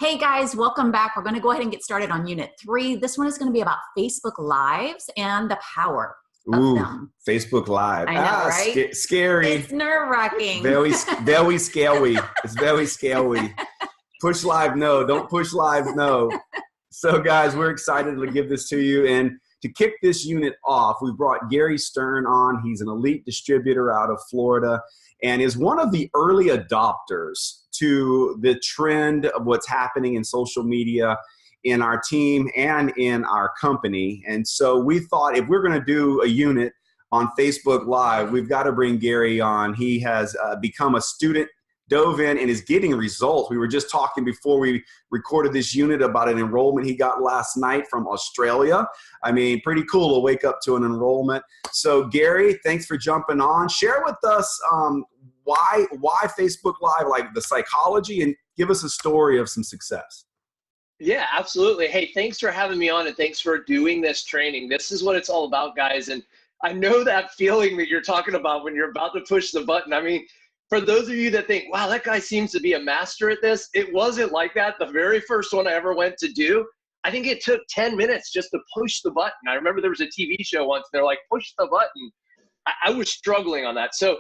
Hey guys, welcome back. We're going to go ahead and get started on Unit 3. This one is going to be about Facebook Lives and the power of them. Facebook Live. I know, right? Scary. It's nerve-wracking. Very scary. It's very scary. Push live, no. Don't push live, no. So guys, we're excited to give this to you. And to kick this unit off, we brought Gary Stern on. He's an elite distributor out of Florida and is one of the early adopters to the trend of what's happening in social media in our team and in our company. And so we thought if we're going to do a unit on Facebook Live, we've got to bring Gary on. He has become a student, dove in, and is getting results. We were just talking before we recorded this unit about an enrollment he got last night from Australia. I mean, pretty cool to wake up to an enrollment. So Gary, thanks for jumping on. Share with us why Facebook Live, like the psychology, and give us a story of some success. Yeah, absolutely. Hey, thanks for having me on and thanks for doing this training. This is what it's all about, guys. And I know that feeling that you're talking about when you're about to push the button. I mean, for those of you that think, wow, that guy seems to be a master at this, it wasn't like that. The very first one I ever went to do, I think it took 10 minutes just to push the button. I remember there was a TV show once, they're like, push the button. I was struggling on that. So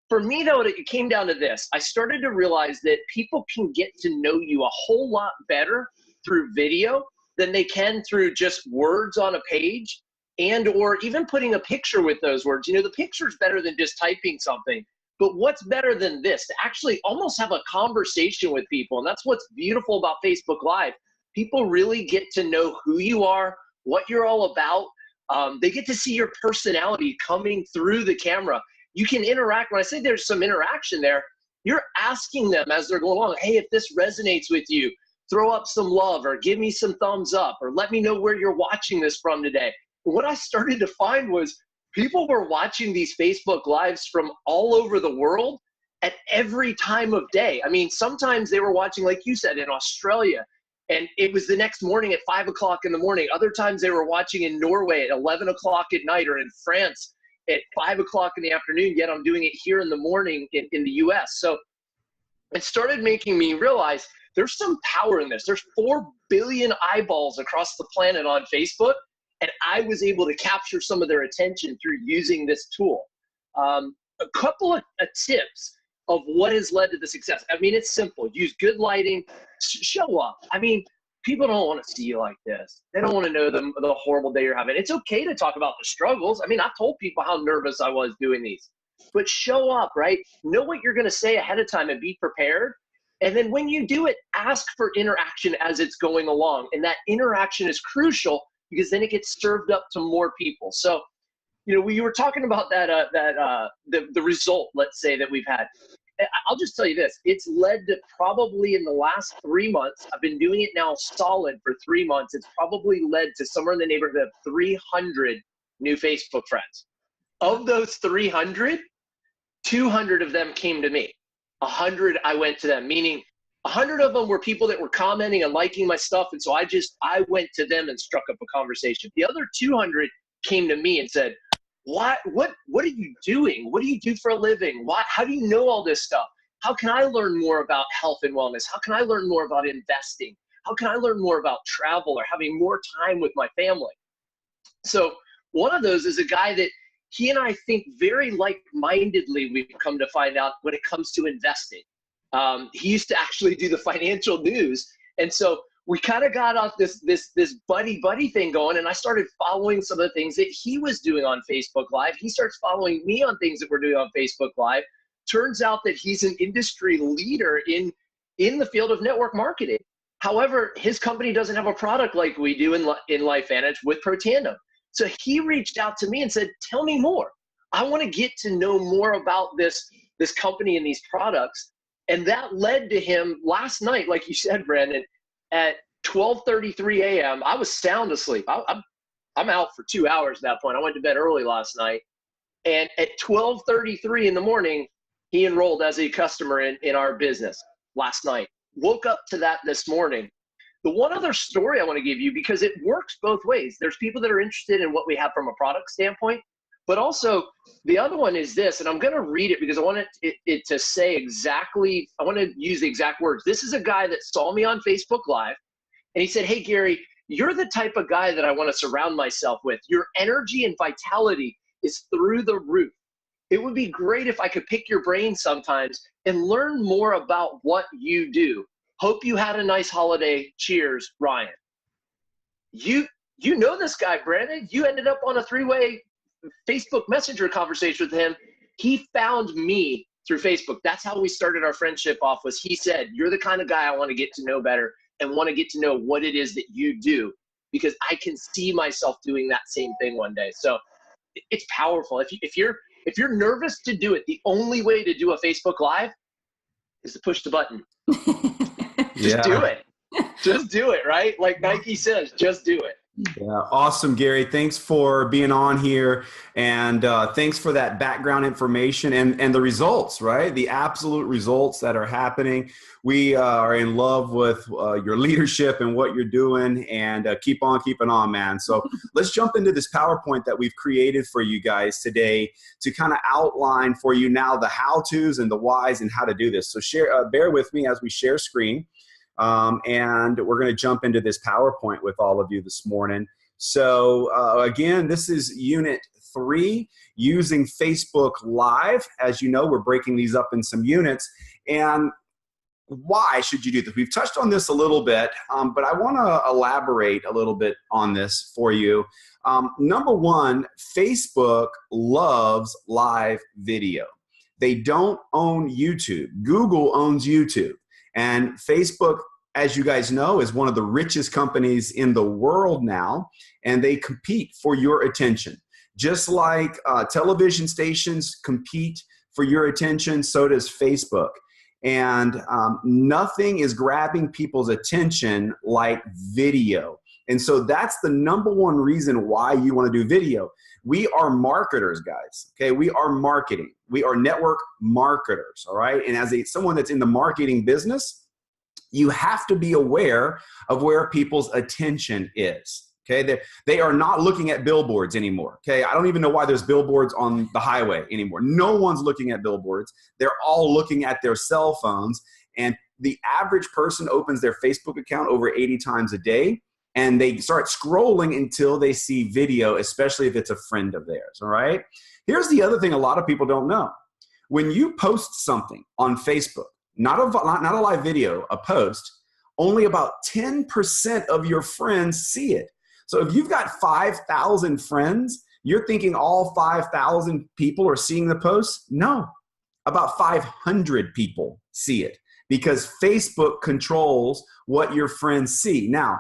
for me, though, it came down to this. I started to realize that people can get to know you a whole lot better through video than they can through just words on a page and or even putting a picture with those words. You know, the picture's better than just typing something. But what's better than this? To actually almost have a conversation with people. And that's what's beautiful about Facebook Live. People really get to know who you are, what you're all about. They get to see your personality coming through the camera. You can interact. When I say there's some interaction there, you're asking them as they're going along, hey, if this resonates with you, throw up some love or give me some thumbs up or let me know where you're watching this from today. And what I started to find was people were watching these Facebook Lives from all over the world at every time of day. I mean, sometimes they were watching, like you said, in Australia, and it was the next morning at 5 o'clock in the morning. Other times they were watching in Norway at 11 o'clock at night or in France at 5 o'clock in the afternoon, yet I'm doing it here in the morning in the US. So it started making me realize there's some power in this. There's 4 billion eyeballs across the planet on Facebook, and I was able to capture some of their attention through using this tool. A couple of tips of what has led to the success. I mean, it's simple. Use good lighting, show up. I mean, people don't want to see you like this. They don't want to know the horrible day you're having. It's okay to talk about the struggles. I mean, I've told people how nervous I was doing these. But show up, right? Know what you're going to say ahead of time and be prepared. And then when you do it, ask for interaction as it's going along. And that interaction is crucial because then it gets served up to more people. So, you know, we were talking about the result, let's say, that we've had. I'll just tell you this. It's led to probably in the last 3 months, I've been doing it now solid for 3 months. It's probably led to somewhere in the neighborhood of 300 new Facebook friends. Of those 300, 200 of them came to me. 100 I went to them, meaning 100 of them were people that were commenting and liking my stuff. And so I went to them and struck up a conversation. The other 200 came to me and said, what are you doing? What do you do for a living? How do you know all this stuff? How can I learn more about health and wellness? How can I learn more about investing? How can I learn more about travel or having more time with my family? So one of those is a guy that he and I think very like-mindedly, we've come to find out when it comes to investing. He used to actually do the financial news. And so we kind of got off this buddy thing going, and I started following some of the things that he was doing on Facebook Live. He starts following me on things that we're doing on Facebook Live. Turns out that he's an industry leader in the field of network marketing. However, his company doesn't have a product like we do in LifeVantage with Protandim. So he reached out to me and said, tell me more. I want to get to know more about this company and these products. And that led to him last night, like you said, Brandon, at 12:33 a.m. I was sound asleep. I'm out for 2 hours at that point. I went to bed early last night. And at 12:33 in the morning, he enrolled as a customer in our business last night. Woke up to that this morning. The one other story I want to give you, because it works both ways. There's people that are interested in what we have from a product standpoint, But also the other one is this, and I'm going to read it because I want it to say exactly, I want to use the exact words. This is a guy that saw me on Facebook Live, and he said, "Hey, Gary, you're the type of guy that I want to surround myself with. Your energy and vitality is through the roof. It would be great if I could pick your brain sometimes and learn more about what you do. Hope you had a nice holiday. Cheers, Ryan." You know this guy, Brandon. You ended up on a 3-way Facebook Messenger conversation with him. He found me through Facebook. That's how we started our friendship off, was he said, "You're the kind of guy I want to get to know better and want to get to know what it is that you do, because I can see myself doing that same thing one day." So it's powerful. If you're nervous to do it, the only way to do a Facebook Live is to push the button. Just do it. Just do it, right? Like Nike says, just do it. Yeah, awesome, Gary. Thanks for being on here, and thanks for that background information and the results, right? The absolute results that are happening. We are in love with your leadership and what you're doing, and keep on keeping on, man. So let's jump into this PowerPoint that we've created for you guys today to kind of outline for you now the how-tos and the whys and how to do this. So bear with me as we share screen. And we're going to jump into this PowerPoint with all of you this morning. So again, this is Unit 3, using Facebook Live. As you know, we're breaking these up in some units. And why should you do this? We've touched on this a little bit, but I want to elaborate a little bit on this for you. Number one, Facebook loves live video. They don't own YouTube. Google owns YouTube. And Facebook, as you guys know, is one of the richest companies in the world now, and they compete for your attention. Just like television stations compete for your attention, so does Facebook. And nothing is grabbing people's attention like video. And so that's the number one reason why you want to do video. We are marketers, guys. Okay, we are marketing. We are network marketers, all right? And as someone that's in the marketing business, you have to be aware of where people's attention is. Okay, they are not looking at billboards anymore. Okay, I don't even know why there's billboards on the highway anymore. No one's looking at billboards. They're all looking at their cell phones. And the average person opens their Facebook account over 80 times a day. And they start scrolling until they see video, especially if it's a friend of theirs, all right? Here's the other thing a lot of people don't know. When you post something on Facebook, not a live video, a post, only about 10% of your friends see it. So if you've got 5,000 friends, you're thinking all 5,000 people are seeing the post? No, about 500 people see it, because Facebook controls what your friends see. Now,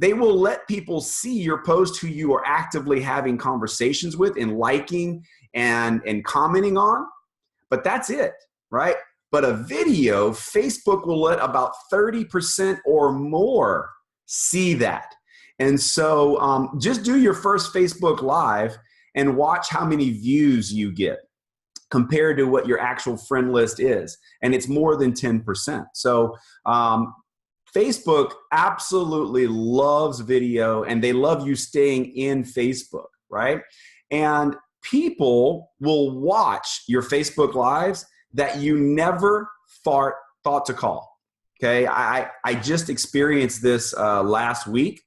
they will let people see your post who you are actively having conversations with and liking and commenting on, but that's it, right? But a video, Facebook will let about 30% or more see that. And so just do your first Facebook Live and watch how many views you get compared to what your actual friend list is. And it's more than 10%. So Facebook absolutely loves video, and they love you staying in Facebook, right? And people will watch your Facebook Lives that you never thought to call, okay? I just experienced this last week.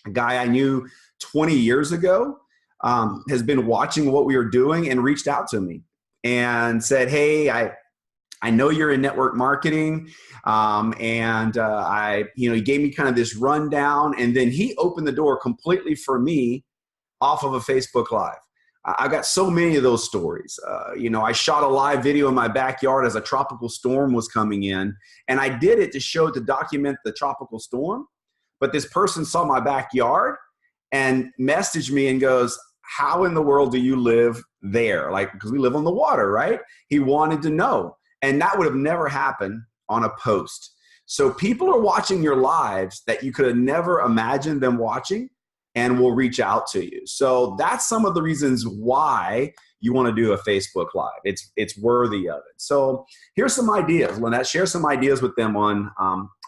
A guy I knew 20 years ago has been watching what we were doing and reached out to me and said, "Hey, I know you're in network marketing," he gave me kind of this rundown, and then he opened the door completely for me off of a Facebook Live. I got so many of those stories. I shot a live video in my backyard as a tropical storm was coming in, and I did it to document the tropical storm. But this person saw my backyard and messaged me and goes, "How in the world do you live there?" Like, because we live on the water, right? He wanted to know. And that would have never happened on a post. So people are watching your lives that you could have never imagined them watching, and will reach out to you. So that's some of the reasons why you want to do a Facebook Live. It's worthy of it. So here's some ideas. Lynette, share some ideas with them on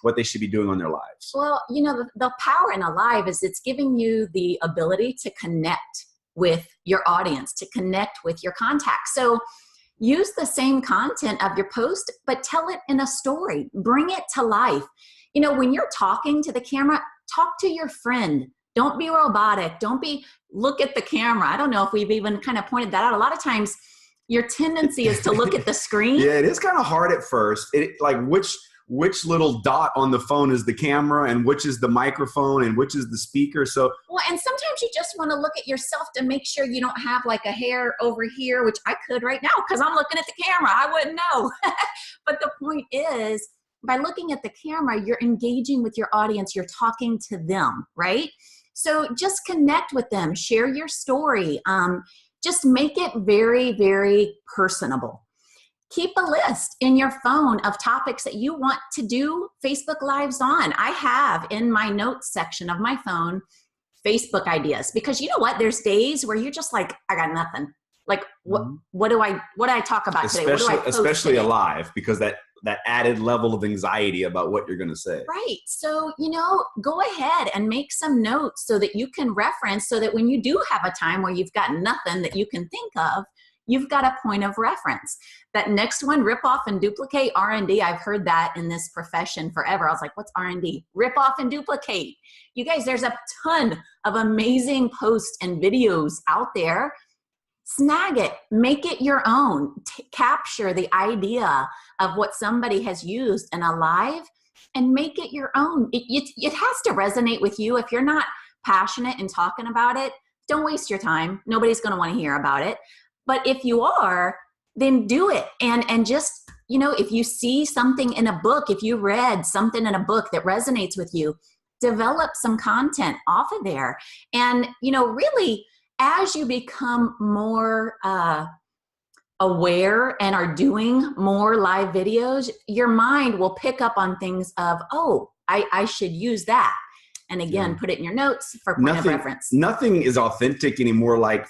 what they should be doing on their lives. Well, the power in a live is it's giving you the ability to connect with your audience, to connect with your contacts. So use the same content of your post, but tell it in a story. Bring it to life. You know, when you're talking to the camera, talk to your friend. Don't be robotic. Don't be, look at the camera. I don't know if we've even kind of pointed that out. A lot of times your tendency is to look at the screen. Yeah, it is kind of hard at first. Like which little dot on the phone is the camera and which is the microphone and which is the speaker. So, well, and sometimes you just want to look at yourself to make sure you don't have like a hair over here, which I could right now because I'm looking at the camera. I wouldn't know. But the point is, by looking at the camera, you're engaging with your audience. You're talking to them, right? So just connect with them. Share your story. Just make it very, very personable. Keep a list in your phone of topics that you want to do Facebook Lives on. I have in my notes section of my phone, Facebook ideas, because you know what? There's days where you're just like, I got nothing. Like, what do I talk about today? What do I post especially today? Alive, because that added level of anxiety about what you're going to say. Right. So, you know, go ahead and make some notes so that you can reference, so that when you do have a time where you've got nothing that you can think of, you've got a point of reference. That next one, rip off and duplicate, R&D. I've heard that in this profession forever. I was like, what's R&D? Rip off and duplicate. You guys, there's a ton of amazing posts and videos out there. Snag it, make it your own. Capture the idea of what somebody has used in a live and make it your own. It has to resonate with you. If you're not passionate in talking about it, don't waste your time. Nobody's going to want to hear about it. But if you are, then do it. And just, you know, if you see something in a book, if you read something in a book that resonates with you, develop some content off of there. And, you know, really, as you become more aware and are doing more live videos, your mind will pick up on things of, oh, I should use that. And again, put it in your notes for point of reference. Nothing is authentic anymore. Like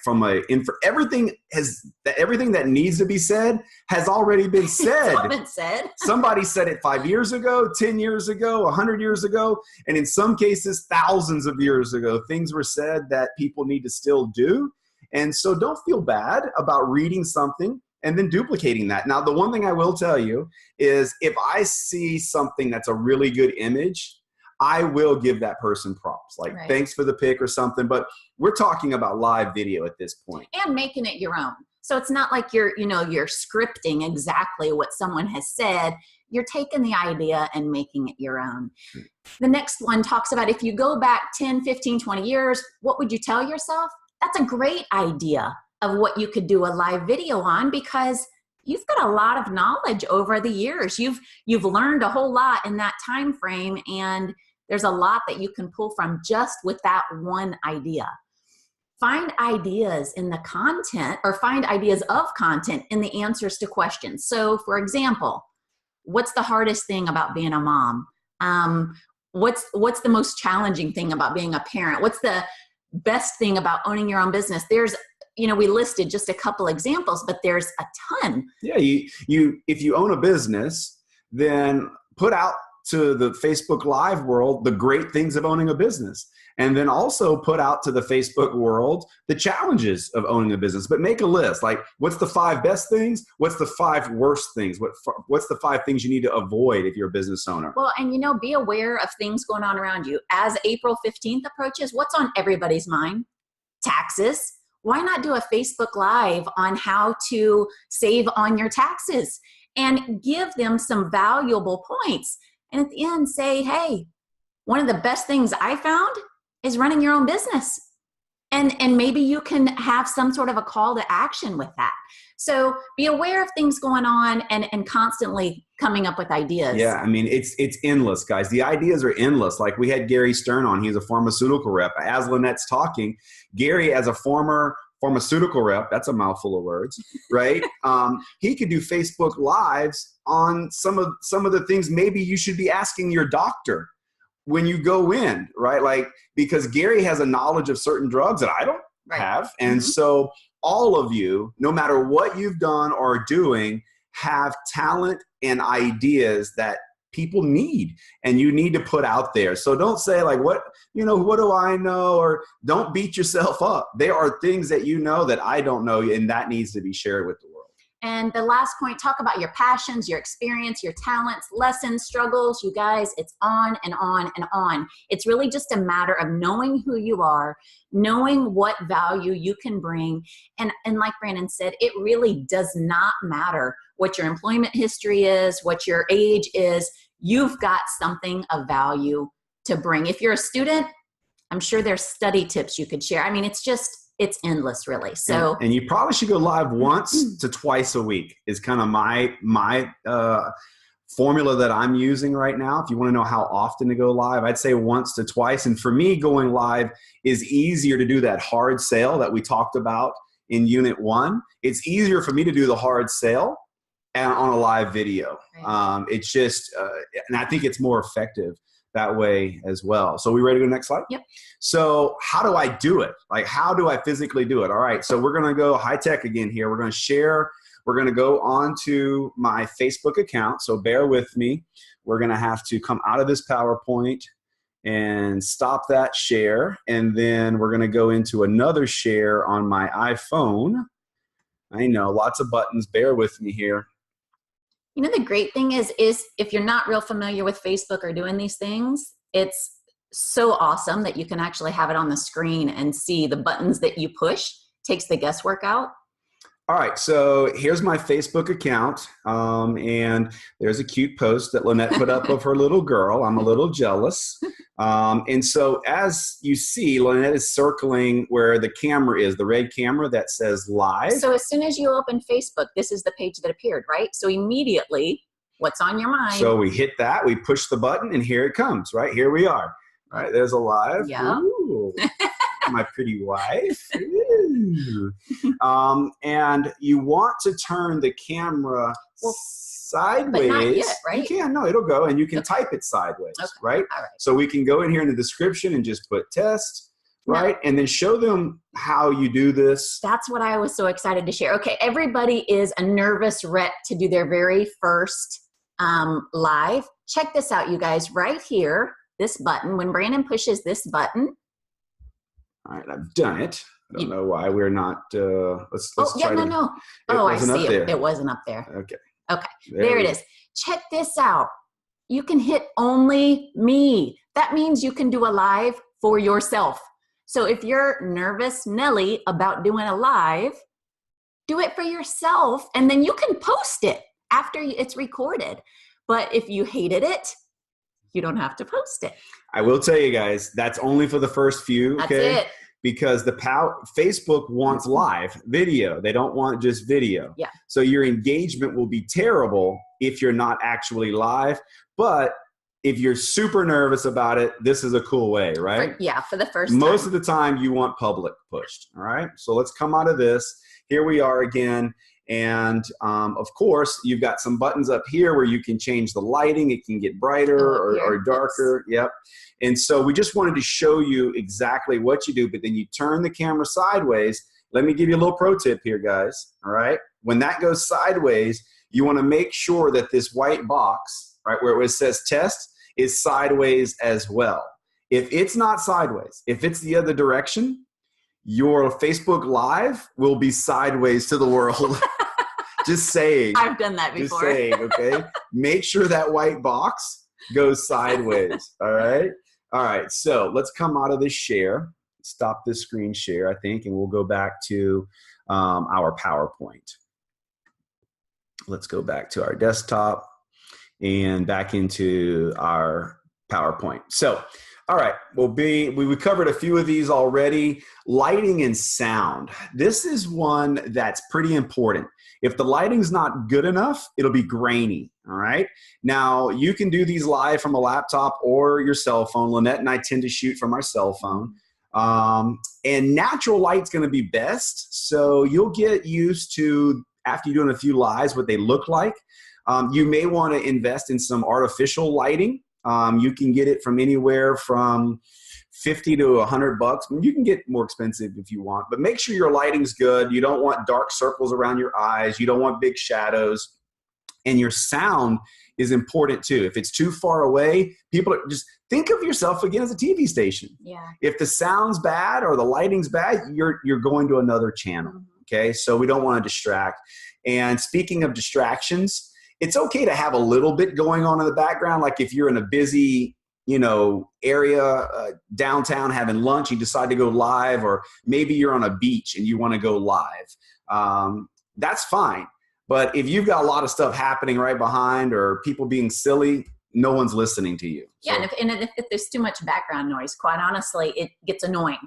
everything that needs to be said has already been said. It's all been said. Somebody said it 5 years ago, 10 years ago, 100 years ago, and in some cases, thousands of years ago. Things were said that people need to still do. And so don't feel bad about reading something and then duplicating that. Now, the one thing I will tell you is if I see something that's a really good image, I will give that person props, like thanks for the pic or something. But we're talking about live video at this point. And making it your own. So it's not like you're scripting exactly what someone has said. You're taking the idea and making it your own. The next one talks about if you go back 10, 15, 20 years, what would you tell yourself? That's a great idea of what you could do a live video on, because you've got a lot of knowledge over the years. You've learned a whole lot in that time frame, and there's a lot that you can pull from just with that one idea. Find ideas in the content, or find ideas of content in the answers to questions. So for example, what's the hardest thing about being a mom? What's the most challenging thing about being a parent? What's the best thing about owning your own business? There's, we listed just a couple examples, but there's a ton. Yeah, if you own a business, then put out to the Facebook Live world the great things of owning a business, and then also put out to the Facebook world the challenges of owning a business. But make a list, like what's the 5 best things, what's the 5 worst things, what's the 5 things you need to avoid if you're a business owner. Well, and be aware of things going on around you. As April 15th approaches, what's on everybody's mind? Taxes. Why not do a Facebook Live on how to save on your taxes and give them some valuable points? And at the end say, hey, one of the best things I found is running your own business. And maybe you can have some sort of a call to action with that. So be aware of things going on and constantly coming up with ideas. Yeah, I mean, it's endless, guys. The ideas are endless. Like we had Gary Stern on. He's a pharmaceutical rep. As Lynette's talking, Gary, as a former pharmaceutical rep, that's a mouthful of words, right? He could do Facebook Lives on some of the things maybe you should be asking your doctor when you go in, right? Like, because Gary has a knowledge of certain drugs that I don't have. And so all of you, no matter what you've done or are doing, have talent and ideas that people need and you need to put out there. So don't say like, what do I know? Or don't beat yourself up. There are things that you know that I don't know, and that needs to be shared with the world. And the last point, talk about your passions, your experience, your talents, lessons, struggles. You guys, it's on and on and on. It's really just a matter of knowing who you are, knowing what value you can bring. And like Brandon said, it really does not matter what your employment history is, what your age is. You've got something of value to bring. If you're a student, I'm sure there's study tips you could share. I mean, it's endless, really. So, and you probably should go live once to twice a week is kind of my formula that I'm using right now. If you want to know how often to go live, I'd say once to twice. And for me, going live is easier to do that hard sale that we talked about in Unit 1. It's easier for me to do the hard sale and on a live video. Right. It's just, and I think it's more effective that way as well. So we ready to go next slide? Yep. So how do I do it? Like, how do I physically do it? All right. So we're going to go high tech again here. We're going to share. We're going to go on to my Facebook account. So bear with me. We're going to have to come out of this PowerPoint and stop that share. And then we're going to go into another share on my iPhone. I know, lots of buttons. Bear with me here. You know, the great thing is if you're not real familiar with Facebook or doing these things, it's so awesome that you can actually have it on the screen and see the buttons that you push. Takes the guesswork out. All right, so here's my Facebook account, and there's a cute post that Lynette put up of her little girl. I'm a little jealous. And so as you see, Lynette is circling where the camera is, the red camera that says live. So as soon as you open Facebook, this is the page that appeared, right? So immediately, what's on your mind? So we hit that, we push the button, and here it comes, right? Here we are. All right, there's a live. Yeah. Ooh, my pretty wife. And you want to turn the camera sideways. But not yet, right? You can, no, it'll go, and you can type it sideways, right? All right. So we can go in here in the description and just put test, right? And then show them how you do this. That's what I was so excited to share. Okay, everybody is a nervous wreck to do their very first live. Check this out, you guys, right here, this button. When Brandon pushes this button. All right, I've done it. I don't know why we're not, let's try to. No. Oh, I see it. It wasn't up there. Okay. There it is. Check this out. You can hit only me. That means you can do a live for yourself. So if you're nervous, Nelly, about doing a live, do it for yourself, and then you can post it after it's recorded. But if you hated it, you don't have to post it. I will tell you guys, that's only for the first few. That's okay? it. Because Facebook wants live video. They don't want just video. Yeah. So your engagement will be terrible if you're not actually live. But if you're super nervous about it, this is a cool way, right? For the first time. Most of the time you want public pushed. All right. So let's come out of this. Here we are again. And of course, you've got some buttons up here where you can change the lighting. It can get brighter or darker. Yep. And so we just wanted to show you exactly what you do, but then you turn the camera sideways. Let me give you a little pro tip here, guys. All right. When that goes sideways, you want to make sure that this white box, right, where it says test, is sideways as well. If it's not sideways, if it's the other direction, your Facebook Live will be sideways to the world. Just saying. I've done that before. Just saying, okay? Make sure that white box goes sideways, all right? All right, so let's come out of this share. Stop this screen share, I think, and we'll go back to our PowerPoint. Let's go back to our desktop and back into our PowerPoint. So, all right, we covered a few of these already. Lighting and sound. This is one that's pretty important. If the lighting's not good enough, it'll be grainy, all right? Now, you can do these live from a laptop or your cell phone. Lynette and I tend to shoot from our cell phone. And natural light's gonna be best, so you'll get used to, after you're doing a few lives, what they look like. You may wanna invest in some artificial lighting. You can get it from anywhere from $50 to $100. You can get more expensive if you want, but make sure your lighting's good. You don't want dark circles around your eyes. You don't want big shadows. And your sound is important too. If it's too far away, people are, just think of yourself again as a TV station. Yeah. If the sound's bad or the lighting's bad, you're going to another channel. Okay. So we don't want to distract. And speaking of distractions, it's okay to have a little bit going on in the background. Like if you're in a busy, area downtown having lunch, you decide to go live, or maybe you're on a beach and you want to go live. That's fine. But if you've got a lot of stuff happening right behind or people being silly, no one's listening to you. Yeah, and if there's too much background noise, quite honestly, it gets annoying,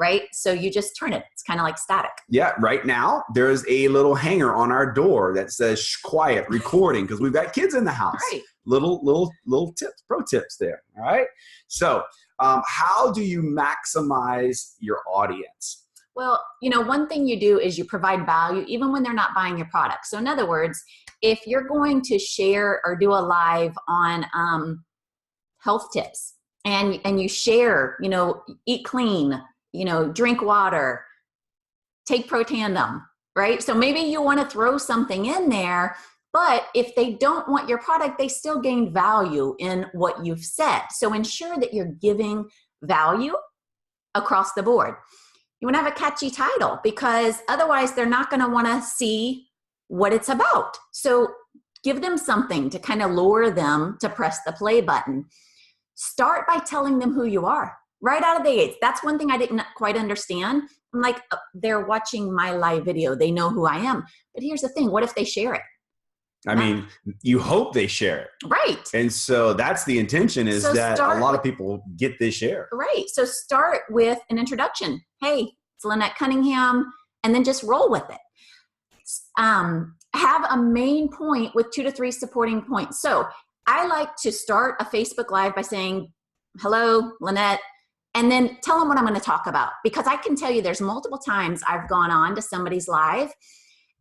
right? So you just turn it. It's kind of like static. Yeah, right now there's a little hanger on our door that says "Shh, quiet recording," because we've got kids in the house. Right. Little tips, pro tips there. All right. So how do you maximize your audience? Well, one thing you do is you provide value even when they're not buying your product. So in other words, if you're going to share or do a live on health tips and you share, eat clean, drink water, take Protandim, right? So maybe you want to throw something in there, but if they don't want your product, they still gain value in what you've said. So ensure that you're giving value across the board. You want to have a catchy title because otherwise they're not going to want to see what it's about. So give them something to kind of lure them to press the play button. Start by telling them who you are right out of the gates. That's one thing I didn't quite understand. I'm like, they're watching my live video. They know who I am. But here's the thing. What if they share it? I mean, you hope they share it. Right. And so that's the intention, is that a lot of people get this share. Right. So start with an introduction. Hey, it's Lynette Cunningham, and then just roll with it. Have a main point with 2 to 3 supporting points. So I like to start a Facebook Live by saying, hello, Lynette, and then tell them what I'm going to talk about. Because I can tell you there's multiple times I've gone on to somebody's live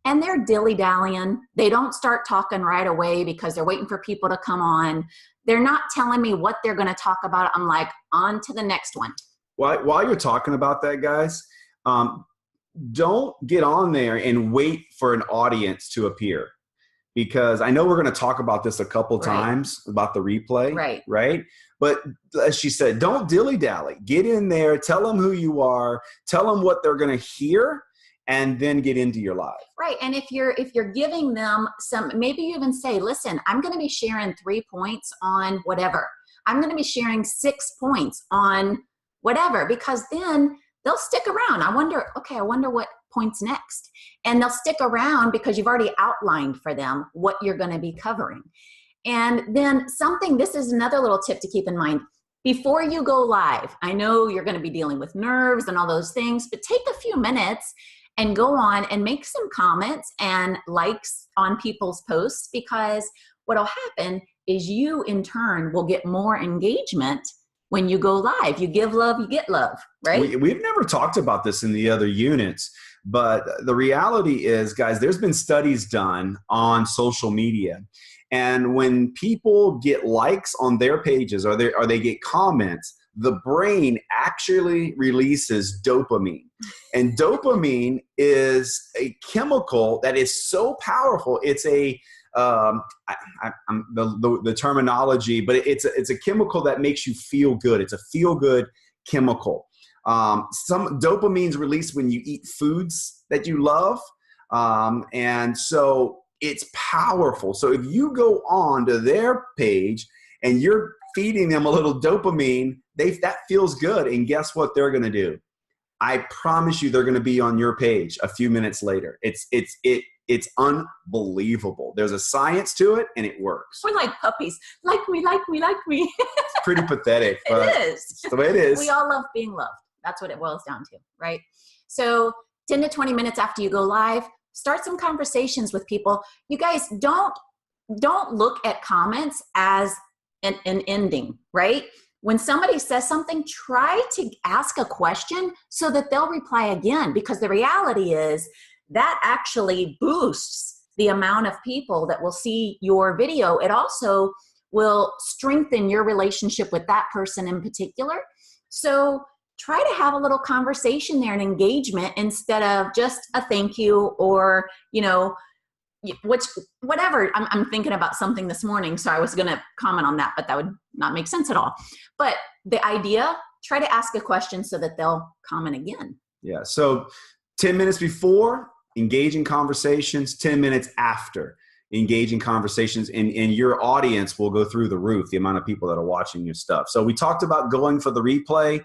and they're dilly-dallying. They don't start talking right away because they're waiting for people to come on. They're not telling me what they're going to talk about. I'm like, on to the next one. While you're talking about that, guys, don't get on there and wait for an audience to appear. Because I know we're going to talk about this a couple times about the replay. Right. But as she said, don't dilly-dally. Get in there. Tell them who you are. Tell them what they're going to hear. And then get into your live. Right. And if you're giving them some, maybe you even say, listen, I'm going to be sharing 3 points on whatever. I'm going to be sharing 6 points on whatever, because then they'll stick around. I wonder what point's next. And they'll stick around because you've already outlined for them what you're going to be covering. And then this is another little tip to keep in mind. Before you go live, I know you're going to be dealing with nerves and all those things, but take a few minutes and go on and make some comments and likes on people's posts, because what'll happen is you in turn will get more engagement when you go live. You give love, you get love, right? We've never talked about this in the other units, but the reality is, guys, there's been studies done on social media. And when people get likes on their pages or they get comments, the brain actually releases dopamine. And dopamine is a chemical that is so powerful. It's the terminology, but it's a chemical that makes you feel good. It's a feel-good chemical. Some dopamine's released when you eat foods that you love. And so it's powerful. So if you go on to their page and you're feeding them a little dopamine, that feels good. And guess what they're going to do? I promise you they're going to be on your page a few minutes later. It's unbelievable. There's a science to it, and it works. We're like puppies. Like me, like me, like me. It's pretty pathetic. But it is. It's the way it is. We all love being loved. That's what it boils down to, right? So 10 to 20 minutes after you go live, start some conversations with people. You guys don't look at comments as an ending, right? When somebody says something, try to ask a question so that they'll reply again, because the reality is that actually boosts the amount of people that will see your video. It also will strengthen your relationship with that person in particular. So try to have a little conversation there and engagement instead of just a thank you or, whatever. I'm thinking about something this morning, so I was going to comment on that, but that would not make sense at all. But the idea, try to ask a question so that they'll comment again. Yeah. So 10 minutes before, engage in conversations. 10 minutes after, engage in conversations, and your audience will go through the roof, the amount of people that are watching your stuff. So we talked about going for the replay.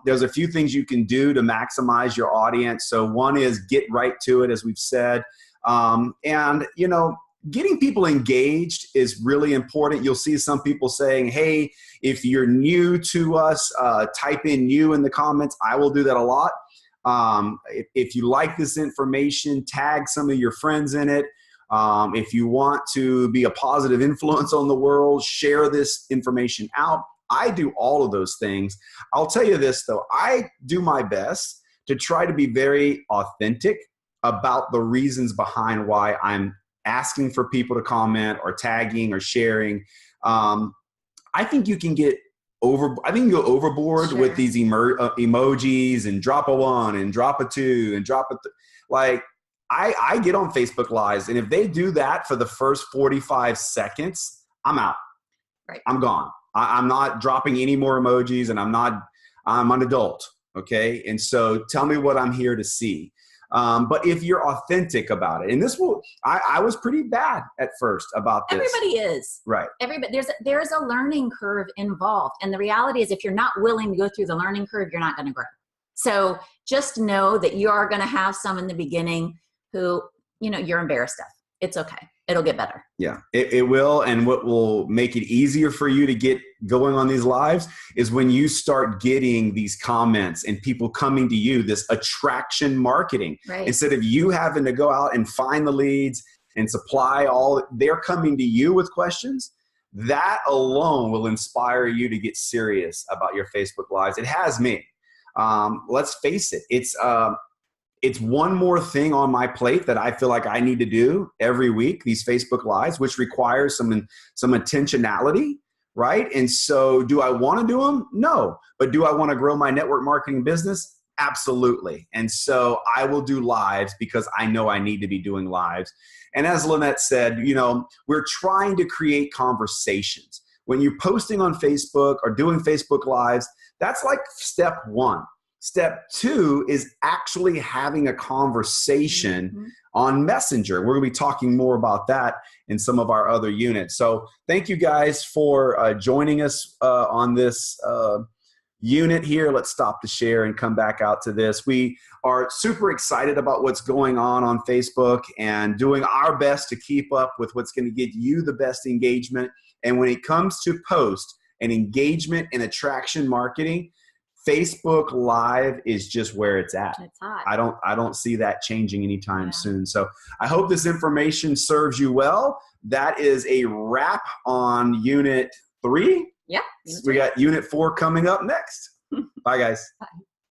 There's a few things you can do to maximize your audience. So one is get right to it, as we've said. And, you know, getting people engaged is really important. You'll see some people saying, hey, if you're new to us, type in new in the comments. I will do that a lot. If you like this information, tag some of your friends in it. If you want to be a positive influence on the world, share this information out. I do all of those things. I'll tell you this, though. I do my best to try to be very authentic about the reasons behind why I'm asking for people to comment or tagging or sharing. I think you can go overboard Sure. with these emojis and drop a 1 and drop a 2 and drop a like I get on Facebook Lives, and if they do that for the first 45 seconds, I'm out. Right. I'm gone. I'm not dropping any more emojis, and I'm an adult. Okay. And so tell me what I'm here to see. But if you're authentic about it, and I was pretty bad at first about this. Everybody is. Right. There's a learning curve involved. And the reality is, if you're not willing to go through the learning curve, you're not going to grow. So just know that you are going to have some in the beginning who, you know, you're embarrassed of. It's okay. It'll get better. Yeah, it will. And what will make it easier for you to get going on these lives is when you start getting these comments and people coming to you, this attraction marketing. Right. Instead of you having to go out and find the leads and supply they're coming to you with questions. That alone will inspire you to get serious about your Facebook Lives. It has me. Let's face it. It's one more thing on my plate that I feel like I need to do every week, these Facebook Lives, which requires some intentionality, right? And so do I want to do them? No. But do I want to grow my network marketing business? Absolutely. And so I will do lives because I know I need to be doing lives. And as Lynette said, you know, we're trying to create conversations. When you're posting on Facebook or doing Facebook Lives, that's like step one. Step two is actually having a conversation on Messenger. We're going to be talking more about that in some of our other units. So thank you guys for joining us on this unit here. Let's stop the share and come back out to this. We are super excited about what's going on Facebook and doing our best to keep up with what's going to get you the best engagement. And when it comes to post and engagement and attraction marketing, Facebook Live is just where it's at. It's hot. I don't see that changing anytime soon. So I hope this information serves you well. That is a wrap on Unit 3. Yeah. We got Unit 4 coming up next. Bye, guys. Bye.